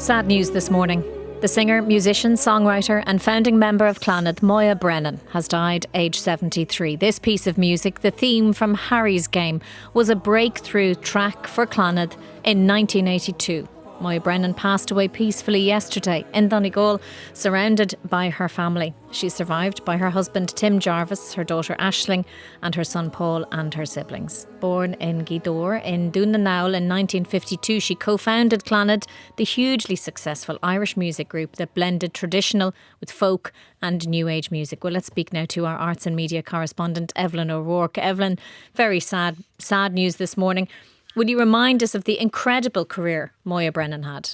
Sad news this morning. The singer, musician, songwriter and founding member of Clannad, Moya Brennan, has died aged 73. This piece of music, the theme from Harry's Game, was a breakthrough track for Clannad in 1982. Moya Brennan passed away peacefully yesterday in Donegal, surrounded by her family. She's survived by her husband Tim Jarvis, her daughter Aisling and her son Paul and her siblings. Born in Gaoth in Donegal in 1952, she co-founded Clannad, the hugely successful Irish music group that blended traditional with folk and new age music. Well, let's speak now to our arts and media correspondent Evelyn O'Rourke. Evelyn, very sad news this morning. Will you remind us of the incredible career Moya Brennan had?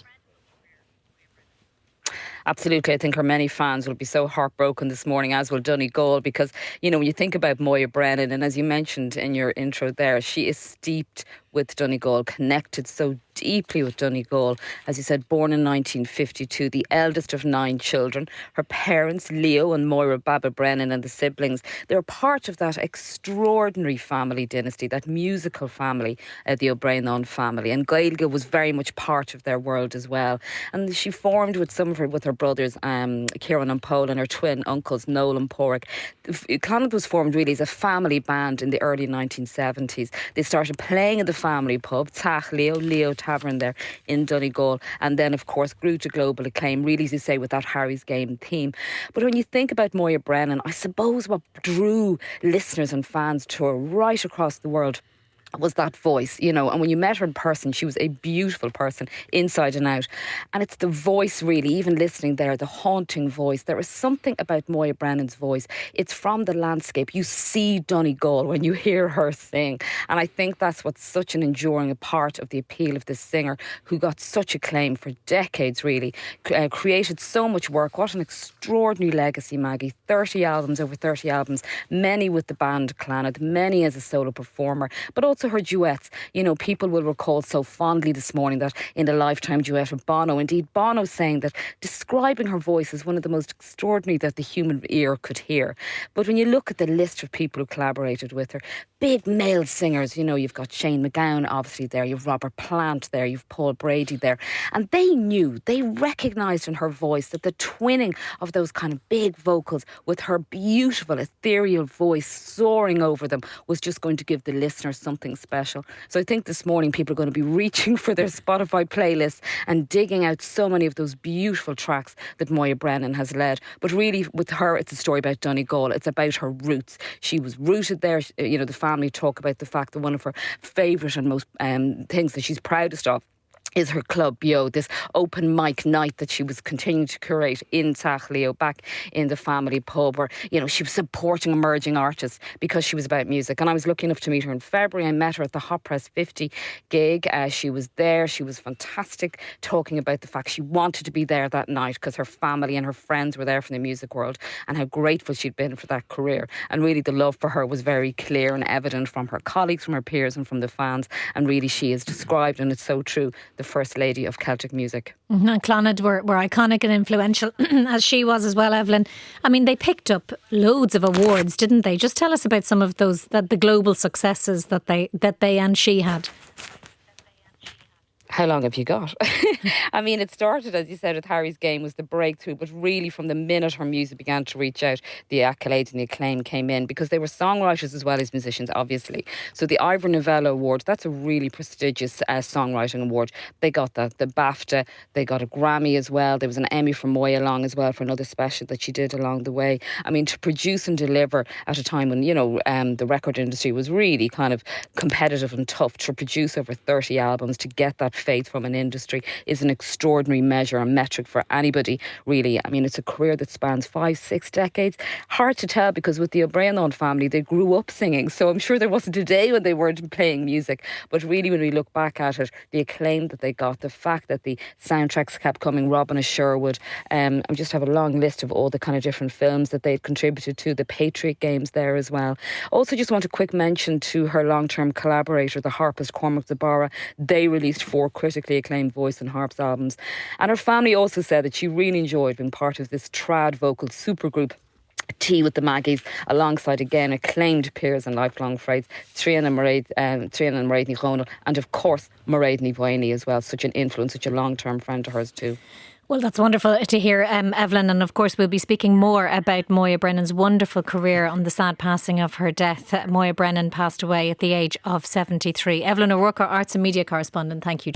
Absolutely. I think her many fans will be so heartbroken this morning, as will Donegal, because, you know, when you think about Moya Brennan, and as you mentioned in your intro there, she is steeped with Donegal, connected so deeply with Donegal. As you said, born in 1952, the eldest of 9 children. Her parents, Leo and Moira Baba Brennan, and the siblings, they're part of that extraordinary family dynasty, that musical family, the O'Brien family. And Gaeilge was very much part of their world as well. And she formed with her brothers, Kieran and Paul, and her twin uncles, Noel and Porrick. Clannad was formed really as a family band in the early 1970s. They started playing in the family pub, Tach Leo Tavern there in Donegal, and then of course grew to global acclaim, really, as you say, with that Harry's Game theme. But when you think about Moya Brennan, I suppose what drew listeners and fans to her right across the world was that voice, you know. And when you met her in person, she was a beautiful person inside and out. And it's the voice, really, even listening there, the haunting voice. There is something about Moya Brennan's voice. It's from the landscape. You see Donegal when you hear her sing. And I think that's what's such an enduring part of the appeal of this singer, who got such acclaim for decades, really, created so much work. What an extraordinary legacy, Maggie. 30 albums, over 30 albums, many with the band Clannad, many as a solo performer, but also her duets. You know, people will recall so fondly this morning that in the Lifetime duet with Bono, indeed Bono saying that, describing her voice as one of the most extraordinary that the human ear could hear. But when you look at the list of people who collaborated with her, big male singers, you know, you've got Shane MacGowan obviously there, you've Robert Plant there, you've Paul Brady there, and they recognised in her voice that the twinning of those kind of big vocals with her beautiful ethereal voice soaring over them was just going to give the listener something special. So I think this morning people are going to be reaching for their Spotify playlists and digging out so many of those beautiful tracks that Moya Brennan has led. But really, with her, it's a story about Donegal. It's about her roots. She was rooted there. You know, the family talk about the fact that one of her favourite and most things that she's proudest of is her Club Bio, this open mic night that she was continuing to curate in Tach Leo, back in the family pub, where, you know, she was supporting emerging artists because she was about music. And I was lucky enough to meet her in February. I met her at the Hot Press 50 gig. She was there. She was fantastic, talking about the fact she wanted to be there that night because her family and her friends were there from the music world, and how grateful she'd been for that career. And really the love for her was very clear and evident from her colleagues, from her peers and from the fans. And really she is described, and it's so true, the First Lady of Celtic music. Mm-hmm. And Clannad were iconic and influential, as she was as well, Evelyn. I mean, they picked up loads of awards, didn't they? Just tell us about some of those, the global successes that they and she had. How long have you got? I mean, it started, as you said, with Harry's Game was the breakthrough, but really from the minute her music began to reach out, the accolades and the acclaim came in, because they were songwriters as well as musicians, obviously. So the Ivor Novello Award, that's a really prestigious songwriting award. They got that. The BAFTA, they got a Grammy as well. There was an Emmy for Moya along as well for another special that she did along the way. I mean, to produce and deliver at a time when, you know, the record industry was really kind of competitive and tough, to produce over 30 albums, to get that faith from an industry is an extraordinary measure, a metric for anybody, really. I mean, it's a career that spans 5-6 decades. Hard to tell, because with the O'Brien family, they grew up singing, so I'm sure there wasn't a day when they weren't playing music. But really, when we look back at it, the acclaim that they got, the fact that the soundtracks kept coming, Robin of Sherwood, I just have a long list of all the kind of different films that they'd contributed to, the Patriot Games there as well. Also, just want a quick mention to her long-term collaborator, the harpist Cormac Zabara. They released 4 critically acclaimed voice and harps albums. And her family also said that she really enjoyed being part of this trad vocal supergroup Tea with the Maggies, alongside again acclaimed peers and lifelong friends, Trian and Mairead Ní Chonal, and of course Mairead Ní Bhaoinne as well. Such an influence, such a long-term friend of hers too. Well, that's wonderful to hear, Evelyn. And of course, we'll be speaking more about Moya Brennan's wonderful career on the sad passing of her death. Moya Brennan passed away at the age of 73. Evelyn O'Rourke, our arts and media correspondent, thank you.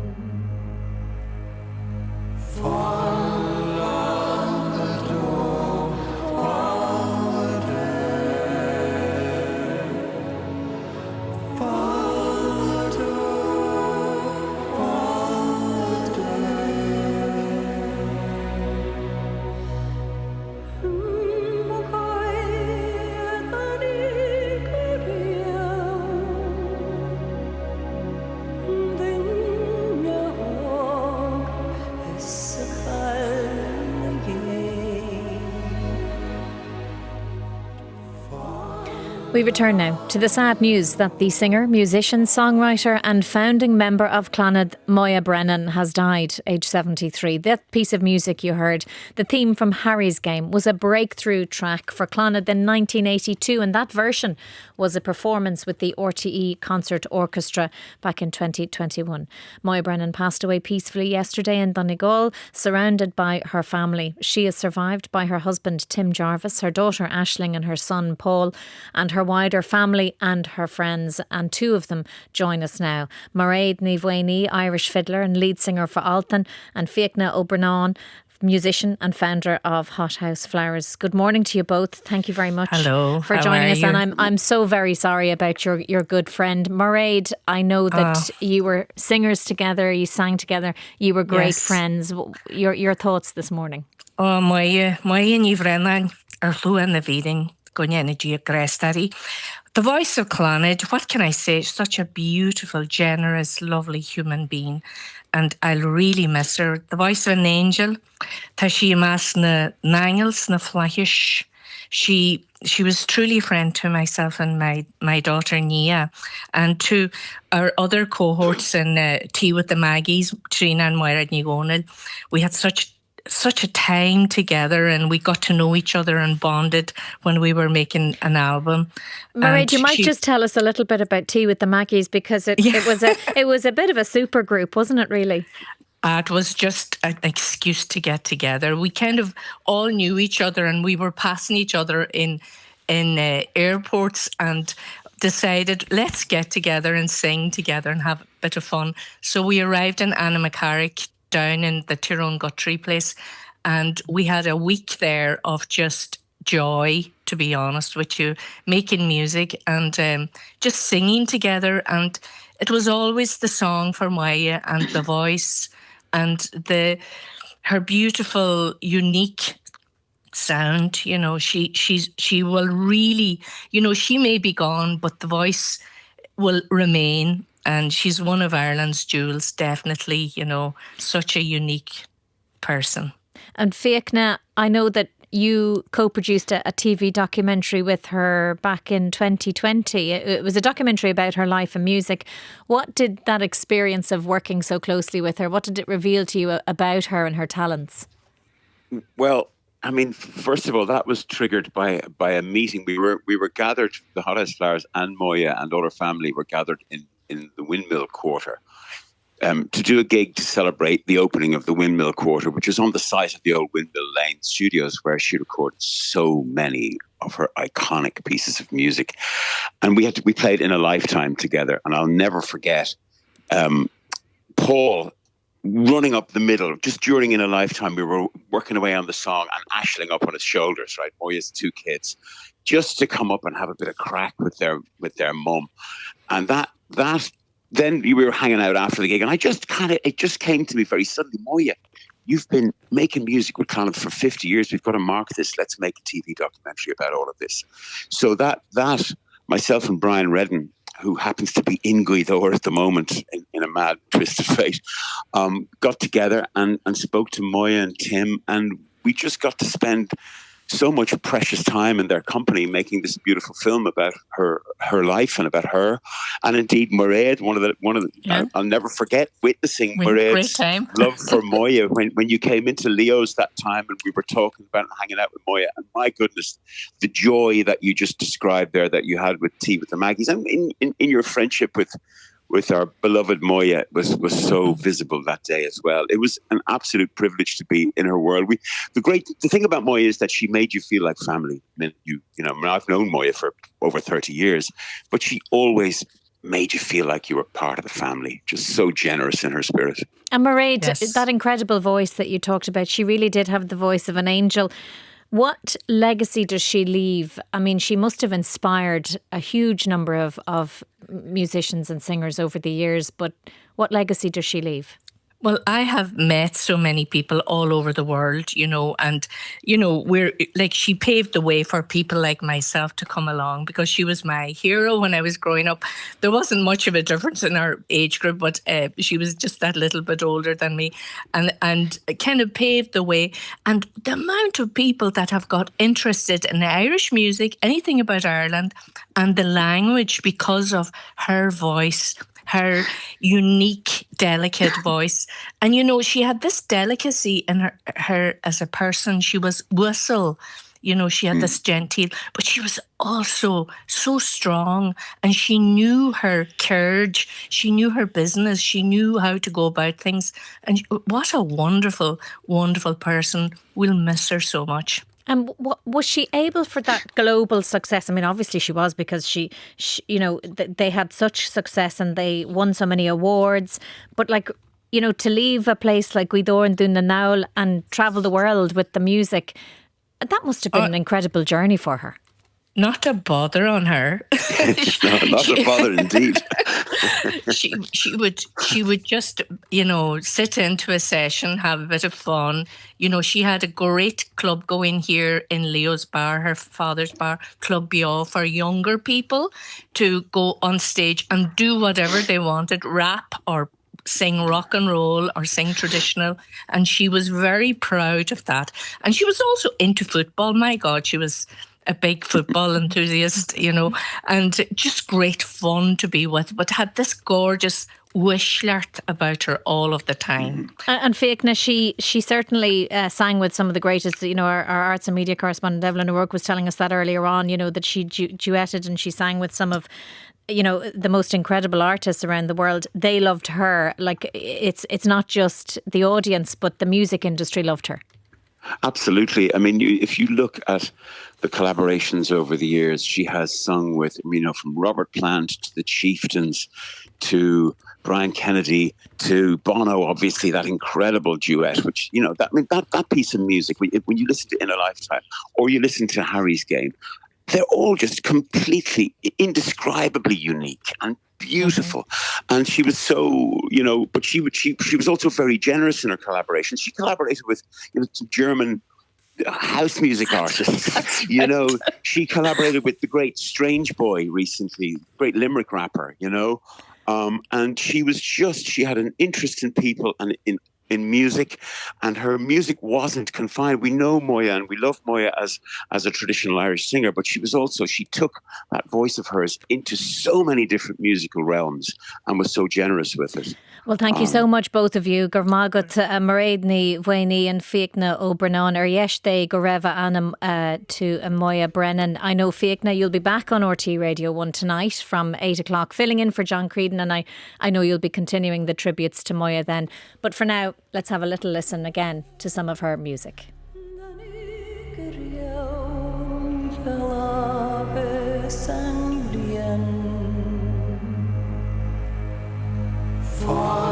We return now to the sad news that the singer, musician, songwriter and founding member of Clannad, Moya Brennan, has died, aged 73. That piece of music you heard, the theme from Harry's Game, was a breakthrough track for Clannad in 1982, and that version was a performance with the RTÉ Concert Orchestra back in 2021. Moya Brennan passed away peacefully yesterday in Donegal, surrounded by her family. She is survived by her husband Tim Jarvis, her daughter Aisling and her son Paul, and her wider family and her friends, and two of them join us now. Mairead Ní Bhaoinne, Irish fiddler and lead singer for Altan, and Fiachna O'Brennan, musician and founder of Hot House Flowers. Good morning to you both. Thank you very much for joining us. And I'm so very sorry about your good friend Mairead. I know that you were singers together, you sang together, you were great friends. Your thoughts this morning? Moya Ní Bhaoinne ar Lhuan na Bhíding. The voice of Clannad, what can I say? Such a beautiful, generous, lovely human being. And I'll really miss her. The voice of an angel. Tá sí mas na nangels na flahish. She was truly a friend to myself and my daughter Nia, and to our other cohorts in Tea with the Maggies, Trina and Mairead Ní Chonal. We had such a time together, and we got to know each other and bonded when we were making an album. Mairead, you might just tell us a little bit about Tea with the Maggies, because it was a bit of a super group, wasn't it, really? It was just an excuse to get together. We kind of all knew each other, and we were passing each other in airports, and decided, let's get together and sing together and have a bit of fun. So we arrived in Annaghmacarrick, down in the Tyrone Guthrie place, and we had a week there of just joy, to be honest with you, making music and just singing together. And it was always the song for Moya and the voice and her beautiful, unique sound. You know, she will really, you know, she may be gone, but the voice will remain. And she's one of Ireland's jewels, definitely, you know, such a unique person. And Fiachna, I know that you co-produced a TV documentary with her back in 2020. It was a documentary about her life and music. What did that experience of working so closely with her, what did it reveal to you about her and her talents? Well, I mean, first of all, that was triggered by a meeting. We were gathered, the Hot House Flowers and Moya and all her family were gathered in the Windmill Quarter to do a gig to celebrate the opening of the Windmill Quarter, which was on the site of the old Windmill Lane studios where she recorded so many of her iconic pieces of music. And we played In a Lifetime together, and I'll never forget Paul running up the middle. Just during In a Lifetime, we were working away on the song and Aisling up on his shoulders, right? Moya's two kids, just to come up and have a bit of crack with their mum. And that then we were hanging out after the gig, and it just came to me very suddenly, Moya, you've been making music with Clannad for 50 years. We've got to mark this. Let's make a TV documentary about all of this. So that myself and Brian Redden, who happens to be in Gaoth at the moment in a mad twist of fate, got together and spoke to Moya and Tim, and we just got to spend so much precious time in their company making this beautiful film about her life and about her. And indeed, Mairead, I'll never forget witnessing Mairead's love for Moya when you came into Leo's that time and we were talking about hanging out with Moya. And my goodness, the joy that you just described there that you had with Tea with the Maggies and in your friendship with our beloved Moya was so visible that day as well. It was an absolute privilege to be in her world. The thing about Moya is that she made you feel like family. I mean, I've known Moya for over 30 years, but she always made you feel like you were part of the family. Just so generous in her spirit. And Mairead, that incredible voice that you talked about, she really did have the voice of an angel. What legacy does she leave? I mean, she must have inspired a huge number of musicians and singers over the years, but what legacy does she leave? Well, I have met so many people all over the world, and, she paved the way for people like myself to come along because she was my hero when I was growing up. There wasn't much of a difference in our age group, but she was just that little bit older than me and kind of paved the way. And the amount of people that have got interested in Irish music, anything about Ireland and the language because of her voice, her unique, delicate voice. And, she had this delicacy in her as a person. She was whistle, she had this genteel, but she was also so strong and she knew her courage. She knew her business. She knew how to go about things. And what a wonderful, wonderful person. We'll miss her so much. And was she able for that global success? I mean, obviously she was because she they had such success and they won so many awards. But to leave a place like Gaoth and Donegal and travel the world with the music, that must have been an incredible journey for her. Not a bother on her. No, not a bother indeed. she would just, sit into a session, have a bit of fun. She had a great club going here in Leo's bar, her father's bar, Club Gaoth, for younger people to go on stage and do whatever they wanted, rap or sing rock and roll or sing traditional. And she was very proud of that. And she was also into football. My God, she was a big football enthusiast, and just great fun to be with, but had this gorgeous wishlirt about her all of the time. And Fiachna, she certainly sang with some of the greatest. Our arts and media correspondent Evelyn O'Rourke was telling us that earlier on, that she duetted and she sang with some of the most incredible artists around the world. They loved her. Like, it's not just the audience, but the music industry loved her. Absolutely. I mean, if you look at the collaborations over the years, she has sung with, from Robert Plant to the Chieftains to Brian Kennedy to Bono, obviously, that incredible duet, which, that piece of music, when you listen to In a Lifetime or you listen to Harry's Game, they're all just completely, indescribably unique and beautiful. And she was so, but she was also very generous in her collaborations. She collaborated with some German house music artists. She collaborated with the great Strange Boy recently, great Limerick rapper, and she had an interest in people and in music, and her music wasn't confined. We know Moya and we love Moya as a traditional Irish singer, but she took that voice of hers into so many different musical realms and was so generous with it. Well, thank you so much, both of you. Gurmagat Mairead ní Bhaoinaí and Fiachna Ó Brennan Yesterday go raibh anam to Moya Brennan. I know, Fiachna, you'll be back on RTÉ Radio 1 tonight from 8 o'clock, filling in for John Creedon, and I know you'll be continuing the tributes to Moya then. But for now, let's have a little listen again to some of her music. For